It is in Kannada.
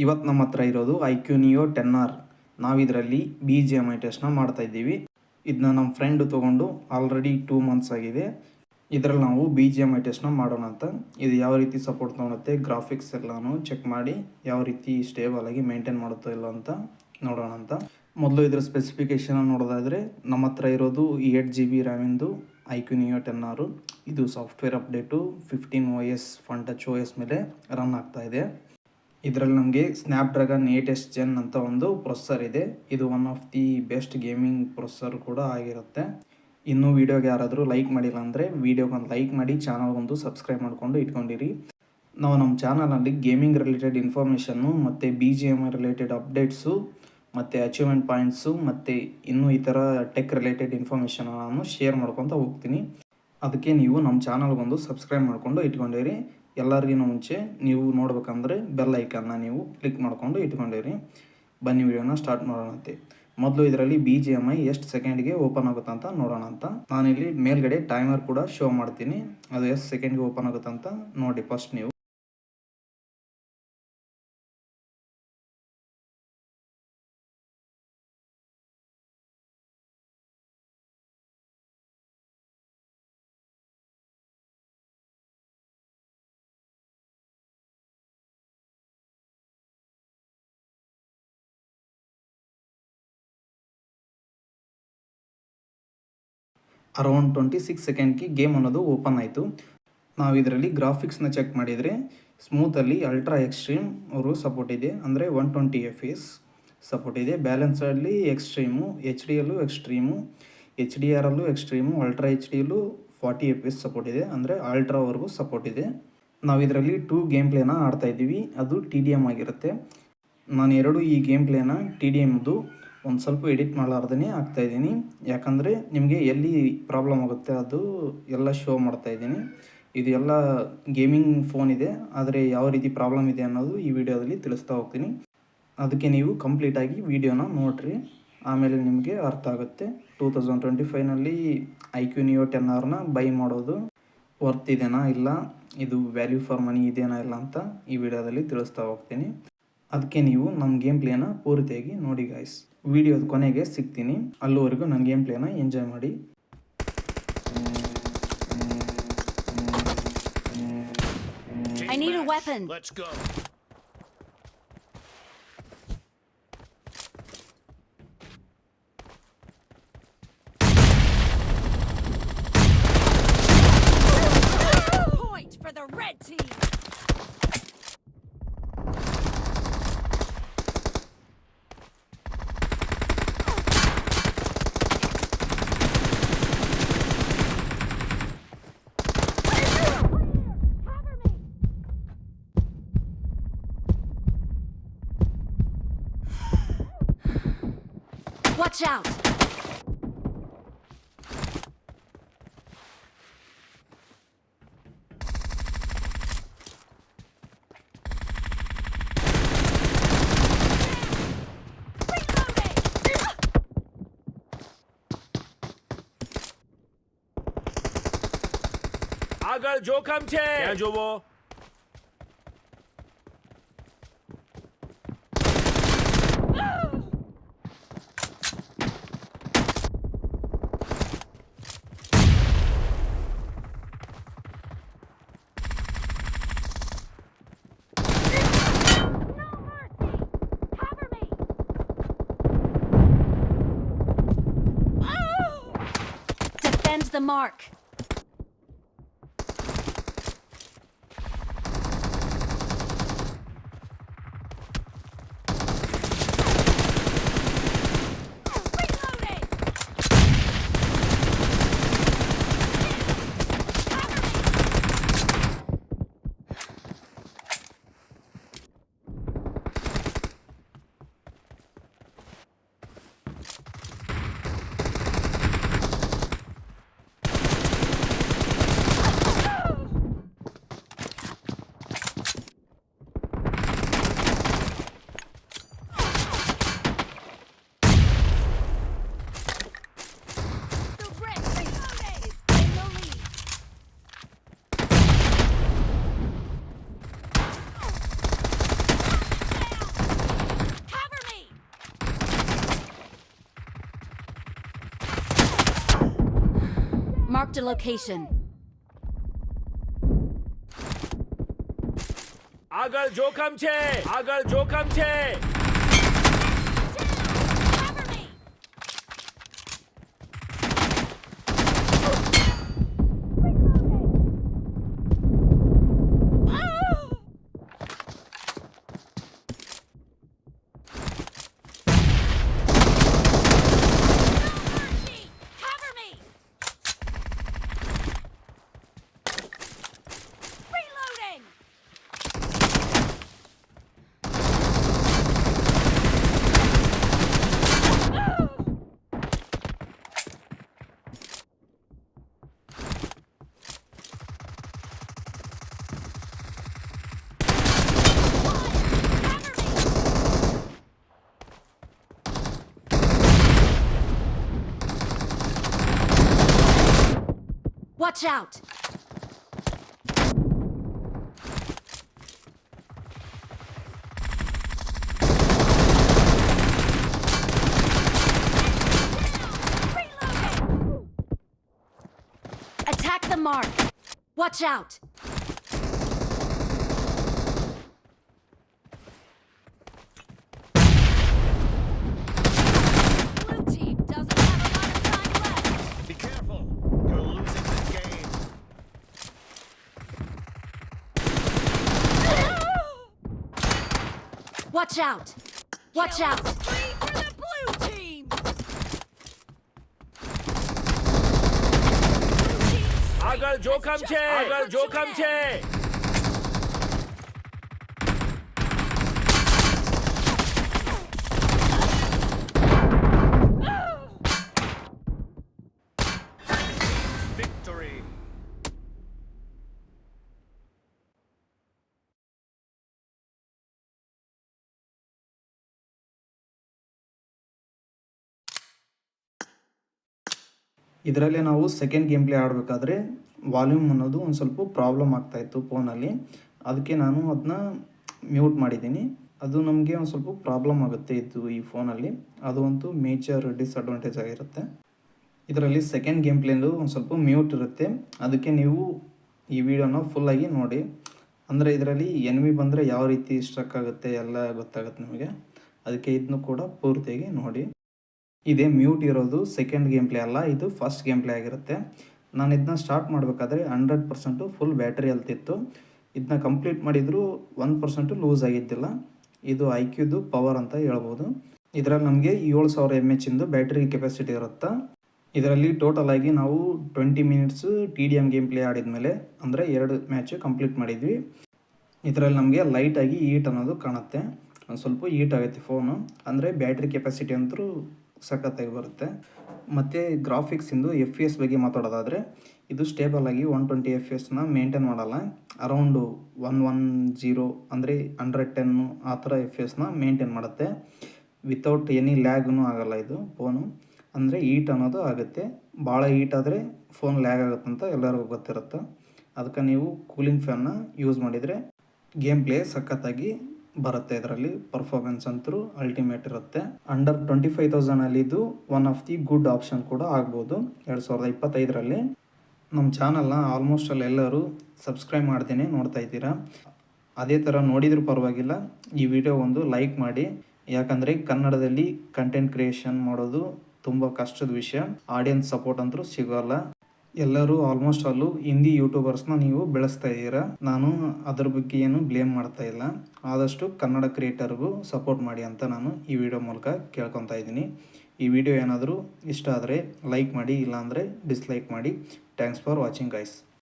ಇವತ್ತು ನಮ್ಮ ಹತ್ರ ಇರೋದು IQ Neo 10R. ನಾವಿದರಲ್ಲಿ BGMI ಟೆಸ್ಟ್ನ ಮಾಡ್ತಾಯಿದ್ದೀವಿ. ಇದನ್ನ ನಮ್ಮ ಫ್ರೆಂಡು ತೊಗೊಂಡು ಆಲ್ರೆಡಿ 2 ಮಂತ್ಸ್ ಆಗಿದೆ. ಇದರಲ್ಲಿ ನಾವು BGMI ಟೆಸ್ಟ್ನ ಮಾಡೋಣ ಅಂತ. ಇದು ಯಾವ ರೀತಿ ಸಪೋರ್ಟ್ ತೊಗೊಳುತ್ತೆ, ಗ್ರಾಫಿಕ್ಸ್ ಎಲ್ಲನೂ ಚೆಕ್ ಮಾಡಿ ಯಾವ ರೀತಿ ಸ್ಟೇಬಲ್ ಆಗಿ ಮೇಂಟೈನ್ ಮಾಡುತ್ತೋ ಇಲ್ಲ ಅಂತ ನೋಡೋಣ ಅಂತ. ಮೊದಲು ಇದರ ಸ್ಪೆಸಿಫಿಕೇಷನ್ ನೋಡೋದಾದರೆ, ನಮ್ಮ ಹತ್ರ ಇರೋದು 8GB ರ್ಯಾಮಿಂದು IQ Neo 10R. ಇದು software update 15 OS fun touch OS ಮೇಲೆ ರನ್ ಆಗ್ತಾ ಇದೆ. ಇದರಲ್ಲಿ ನಮಗೆ ಸ್ನ್ಯಾಪ್ಡ್ರ್ಯಾಗನ್ 8S Gen ಅಂತ ಒಂದು ಪ್ರೊಸೆಸರ್ ಇದೆ. ಇದು one of the best gaming processor ಕೂಡ ಆಗಿರುತ್ತೆ. ಇನ್ನೂ ವೀಡಿಯೋಗೆ ಯಾರಾದರೂ ಲೈಕ್ ಮಾಡಿಲ್ಲ ಅಂದರೆ ವೀಡಿಯೋಗೊಂದು ಲೈಕ್ ಮಾಡಿ, ಚಾನಲ್ಗೊಂದು ಸಬ್ಸ್ಕ್ರೈಬ್ ಮಾಡಿಕೊಂಡು ಇಟ್ಕೊಂಡಿರಿ. ನಾವು ನಮ್ಮ ಚಾನಲಲ್ಲಿ ಗೇಮಿಂಗ್ ರಿಲೇಟೆಡ್ ಇನ್ಫಾರ್ಮೇಷನ್ನು ಮತ್ತು BGMI ರಿಲೇಟೆಡ್ ಅಪ್ಡೇಟ್ಸು ಮತ್ತು ಅಚೀವ್ಮೆಂಟ್ ಪಾಯಿಂಟ್ಸು ಮತ್ತು ಇನ್ನೂ ಈ ಥರ ಟೆಕ್ ರಿಲೇಟೆಡ್ ಇನ್ಫಾರ್ಮೇಷನ್ ನಾನು ಶೇರ್ ಮಾಡ್ಕೊತ ಹೋಗ್ತೀನಿ. ಅದಕ್ಕೆ ನೀವು ನಮ್ಮ ಚಾನಲ್ಗೊಂದು ಸಬ್ಸ್ಕ್ರೈಬ್ ಮಾಡಿಕೊಂಡು ಇಟ್ಕೊಂಡಿರಿ. ಎಲ್ಲರಿಗಿಂತ ಮುಂಚೆ ನೀವು ನೋಡ್ಬೇಕಂದ್ರೆ ಬೆಲ್ ಐಕನ್ನ ನೀವು ಕ್ಲಿಕ್ ಮಾಡಿಕೊಂಡು ಇಟ್ಕೊಂಡಿರಿ. ಬನ್ನಿ ವಿಡಿಯೋನ ಸ್ಟಾರ್ಟ್ ಮಾಡೋಣಂತೆ. ಮೊದಲು ಇದರಲ್ಲಿ BGMI ಎಷ್ಟು ಸೆಕೆಂಡ್ಗೆ ಓಪನ್ ಆಗುತ್ತೆ ಅಂತ ನೋಡೋಣ ಅಂತ. ನಾನಿಲ್ಲಿ ಮೇಲ್ಗಡೆ ಟೈಮರ್ ಕೂಡ ಶೋ ಮಾಡ್ತೀನಿ, ಅದು ಎಷ್ಟು ಸೆಕೆಂಡ್ಗೆ ಓಪನ್ ಆಗುತ್ತೆ ಅಂತ ನೋಡಿ ಫಸ್ಟ್ ನೀವು. ಅರೌಂಡ್ 26 ಸೆಕೆಂಡ್ಗೆ ಗೇಮ್ ಅನ್ನೋದು ಓಪನ್ ಆಯಿತು. ನಾವು ಇದರಲ್ಲಿ ಗ್ರಾಫಿಕ್ಸ್ನ ಚೆಕ್ ಮಾಡಿದರೆ ಸ್ಮೂತಲ್ಲಿ ಅಲ್ಟ್ರಾ ಎಕ್ಸ್ಟ್ರೀಮ್ ಅವರು ಸಪೋರ್ಟ್ ಇದೆ, ಅಂದರೆ 120 FPS ಸಪೋರ್ಟ್ ಇದೆ. ಬ್ಯಾಲೆನ್ಸಲ್ಲಿ ಎಕ್ಸ್ಟ್ರೀಮು, HDಯಲ್ಲೂ ಎಕ್ಸ್ಟ್ರೀಮು, HDRಲ್ಲೂ ಎಕ್ಸ್ಟ್ರೀಮು, ಅಲ್ಟ್ರಾ HDಯಲ್ಲೂ 40 FPS ಸಪೋರ್ಟ್ ಇದೆ, ಅಂದರೆ ಅಲ್ಟ್ರಾವರೆಗೂ ಸಪೋರ್ಟ್ ಇದೆ. ನಾವು ಇದರಲ್ಲಿ 2 ಗೇಮ್ ಪ್ಲೇನ ಆಡ್ತಾಯಿದ್ದೀವಿ, ಅದು TDM ಆಗಿರುತ್ತೆ. ನಾನು ಈ ಗೇಮ್ ಪ್ಲೇನ TDMದು ಒಂದು ಸ್ವಲ್ಪ ಎಡಿಟ್ ಮಾಡಲಾರ್ದೇ ಆಗ್ತಾಯಿದ್ದೀನಿ, ಯಾಕಂದರೆ ನಿಮಗೆ ಎಲ್ಲಿ ಪ್ರಾಬ್ಲಮ್ ಆಗುತ್ತೆ ಅದು ಎಲ್ಲ ಶೋ ಮಾಡ್ತಾಯಿದ್ದೀನಿ. ಇದು ಎಲ್ಲ ಗೇಮಿಂಗ್ ಫೋನ್ ಇದೆ, ಆದರೆ ಯಾವ ರೀತಿ ಪ್ರಾಬ್ಲಮ್ ಇದೆ ಅನ್ನೋದು ಈ ವಿಡಿಯೋದಲ್ಲಿ ತಿಳಿಸ್ತಾ ಹೋಗ್ತೀನಿ. ಅದಕ್ಕೆ ನೀವು ಕಂಪ್ಲೀಟಾಗಿ ವಿಡಿಯೋನ ನೋಡಿರಿ, ಆಮೇಲೆ ನಿಮಗೆ ಅರ್ಥ ಆಗುತ್ತೆ. 2025ನಲ್ಲಿ IQ Neo 10Rನ ಬೈ ಮಾಡೋದು ವರ್ತ್ ಇದೆನಾ ಇಲ್ಲ, ಇದು ವ್ಯಾಲ್ಯೂ ಫಾರ್ ಮನಿ ಇದೆನಾ ಇಲ್ಲ ಅಂತ ಈ ವಿಡಿಯೋದಲ್ಲಿ ತಿಳಿಸ್ತಾ ಹೋಗ್ತೀನಿ. ಅದಕ್ಕೆ ನೀವು ನಮ್ಮ ಗೇಮ್ ಪ್ಲೇನ ಪೂರ್ತಿಯಾಗಿ ನೋಡಿ ಗಾಯ್ಸ್. ವಿಡಿಯೋದ ಕೊನೆಗೆ ಸಿಗ್ತೀನಿ, ಅಲ್ಲಿವರೆಗೂ ನನ್ನ ಗೇಮ್ ಪ್ಲೇನ ಎಂಜಾಯ್ ಮಾಡಿ. I need a weapon. Let's go. Point for the red team. Watch out! આગળ જોખમ છે, ત્યાં જોવો. Defend the mark. Marked a location. આગળ જોખમ છે. આગળ જોખમ છે. Cover me! Cover me! Reloading! Watch out! Reloading! Attack the mark! Watch out! Blue team doesn't have a lot of time left. Be careful. You're losing the game. Watch out! Watch out! Free for the blue team! Blue team's આગળ જોખમ છે. આગળ જોખમ છે. Victory. ಇದರಲ್ಲಿ ನಾವು ಸೆಕೆಂಡ್ ಗೇಮ್ ಪ್ಲೇ ಆಡಬೇಕಾದ್ರೆ ವಾಲ್ಯೂಮ್ ಅನ್ನೋದು ಒಂದು ಸ್ವಲ್ಪ ಪ್ರಾಬ್ಲಮ್ ಆಗ್ತಾಯಿತ್ತು ಫೋನಲ್ಲಿ. ಅದಕ್ಕೆ ನಾನು ಅದನ್ನ ಮ್ಯೂಟ್ ಮಾಡಿದ್ದೀನಿ. ಅದು ನಮಗೆ ಒಂದು ಸ್ವಲ್ಪ ಪ್ರಾಬ್ಲಮ್ ಆಗುತ್ತೆ ಇದು ಈ ಫೋನಲ್ಲಿ. ಅದು ಒಂದು ಮೇಜರ್ ಡಿಸ್ಅಡ್ವಾಂಟೇಜ್ ಆಗಿರುತ್ತೆ. ಇದರಲ್ಲಿ ಸೆಕೆಂಡ್ ಗೇಮ್ ಪ್ಲೇದು ಒಂದು ಸ್ವಲ್ಪ ಮ್ಯೂಟ್ ಇರುತ್ತೆ. ಅದಕ್ಕೆ ನೀವು ಈ ವಿಡಿಯೋನ ಫುಲ್ಲಾಗಿ ನೋಡಿ. ಅಂದರೆ ಇದರಲ್ಲಿ ಎನಿಮಿ ಬಂದರೆ ಯಾವ ರೀತಿ ಸ್ಟ್ರಕ್ ಆಗುತ್ತೆ ಎಲ್ಲ ಗೊತ್ತಾಗುತ್ತೆ ನಿಮಗೆ. ಅದಕ್ಕೆ ಇದನ್ನು ಕೂಡ ಪೂರ್ತಿಯಾಗಿ ನೋಡಿ. ಇದೇ ಮ್ಯೂಟ್ ಇರೋದು ಸೆಕೆಂಡ್ ಗೇಮ್ ಪ್ಲೇ ಅಲ್ಲ, ಇದು ಫಸ್ಟ್ ಗೇಮ್ ಪ್ಲೇ ಆಗಿರುತ್ತೆ. ನಾನು ಇದನ್ನ ಸ್ಟಾರ್ಟ್ ಮಾಡಬೇಕಾದ್ರೆ 100% ಫುಲ್ ಬ್ಯಾಟ್ರಿ ಅಲ್ತಿತ್ತು. ಇದನ್ನ ಕಂಪ್ಲೀಟ್ ಮಾಡಿದರೂ 1% ಲೂಸ್ ಆಗಿದ್ದಿಲ್ಲ. ಇದು IQದು ಪವರ್ ಅಂತ ಹೇಳ್ಬೋದು. ಇದರಲ್ಲಿ ನಮಗೆ 7000 mAh ಬ್ಯಾಟ್ರಿ ಕೆಪಾಸಿಟಿ ಇರುತ್ತೆ. ಇದರಲ್ಲಿ ಟೋಟಲ್ ಆಗಿ ನಾವು 20 ಮಿನಿಟ್ಸು TDM ಗೇಮ್ ಪ್ಲೇ ಆಡಿದ್ಮೇಲೆ ಅಂದರೆ 2 ಮ್ಯಾಚ್ ಕಂಪ್ಲೀಟ್ ಮಾಡಿದ್ವಿ. ಇದರಲ್ಲಿ ನಮಗೆ ಲೈಟಾಗಿ ಹೀಟ್ ಅನ್ನೋದು ಕಾಣುತ್ತೆ. ಒಂದು ಸ್ವಲ್ಪ ಹೀಟ್ ಆಗುತ್ತೆ ಫೋನು. ಅಂದರೆ ಬ್ಯಾಟ್ರಿ ಕೆಪಾಸಿಟಿ ಅಂತೂ ಸಖತ್ತಾಗಿ ಬರುತ್ತೆ. ಮತ್ತು ಗ್ರಾಫಿಕ್ಸಿಂದು FPS ಬಗ್ಗೆ ಮಾತಾಡೋದಾದರೆ ಇದು ಸ್ಟೇಬಲ್ ಆಗಿ 120 FPS ಮೇಂಟೈನ್ ಮಾಡಲ್ಲ. ಅರೌಂಡು 110 ಅಂದರೆ 110 ಆ ಥರ FPS ಮೇಂಟೈನ್ ಮಾಡುತ್ತೆ. ವಿತೌಟ್ ಎನಿ ಲ್ಯಾಗೂ ಆಗಲ್ಲ ಇದು ಫೋನು. ಅಂದರೆ ಹೀಟ್ ಅನ್ನೋದು ಆಗುತ್ತೆ. ಭಾಳ ಹೀಟ್ ಆದರೆ ಫೋನ್ ಲ್ಯಾಗ್ ಆಗುತ್ತೆ ಅಂತ ಎಲ್ಲರಿಗೂ ಗೊತ್ತಿರುತ್ತೆ. ಅದಕ್ಕೆ ನೀವು ಕೂಲಿಂಗ್ ಫ್ಯಾನ್ನ ಯೂಸ್ ಮಾಡಿದರೆ ಗೇಮ್ ಪ್ಲೇ ಸಖತ್ತಾಗಿ ಬರುತ್ತೆ. ಇದರಲ್ಲಿ ಪರ್ಫಾರ್ಮೆನ್ಸ್ ಅಂತೂ ಅಲ್ಟಿಮೇಟ್ ಇರುತ್ತೆ. ಅಂಡರ್ 25,000 ಇದು one of the good option ಕೂಡ ಆಗ್ಬೋದು 2025ರಲ್ಲಿ. ನಮ್ಮ ಚಾನಲ್ನ ಆಲ್ಮೋಸ್ಟ್ ಅಲ್ಲಿ ಎಲ್ಲರೂ ಸಬ್ಸ್ಕ್ರೈಬ್ ಮಾಡ್ದೇನೆ ನೋಡ್ತಾ ಇದ್ದೀರಾ. ಅದೇ ಥರ ನೋಡಿದರೂ ಪರವಾಗಿಲ್ಲ, ಈ ವಿಡಿಯೋ ಒಂದು ಲೈಕ್ ಮಾಡಿ. ಯಾಕಂದರೆ ಕನ್ನಡದಲ್ಲಿ ಕಂಟೆಂಟ್ ಕ್ರಿಯೇಷನ್ ಮಾಡೋದು ತುಂಬ ಕಷ್ಟದ ವಿಷಯ. ಆಡಿಯನ್ಸ್ ಸಪೋರ್ಟ್ ಅಂತೂ ಸಿಗೋಲ್ಲ. ಎಲ್ಲರೂ ಆಲ್ಮೋಸ್ಟ್ ಅಲ್ಲೂ ಹಿಂದಿ ಯೂಟ್ಯೂಬರ್ಸ್ನ ನೀವು ಬೆಳೆಸ್ತಾ ಇದ್ದೀರಾ. ನಾನು ಅದ್ರ ಬಗ್ಗೆ ಏನು ಬ್ಲೇಮ್ ಮಾಡ್ತಾ ಇಲ್ಲ. ಆದಷ್ಟು ಕನ್ನಡ ಕ್ರಿಯೇಟರ್ಗೂ ಸಪೋರ್ಟ್ ಮಾಡಿ ಅಂತ ನಾನು ಈ ವಿಡಿಯೋ ಮೂಲಕ ಕೇಳ್ಕೊತಾ ಇದ್ದೀನಿ. ಈ ವಿಡಿಯೋ ಏನಾದರೂ ಇಷ್ಟ ಆದರೆ ಲೈಕ್ ಮಾಡಿ, ಇಲ್ಲಾಂದರೆ ಡಿಸ್ಲೈಕ್ ಮಾಡಿ. Thanks for watching guys.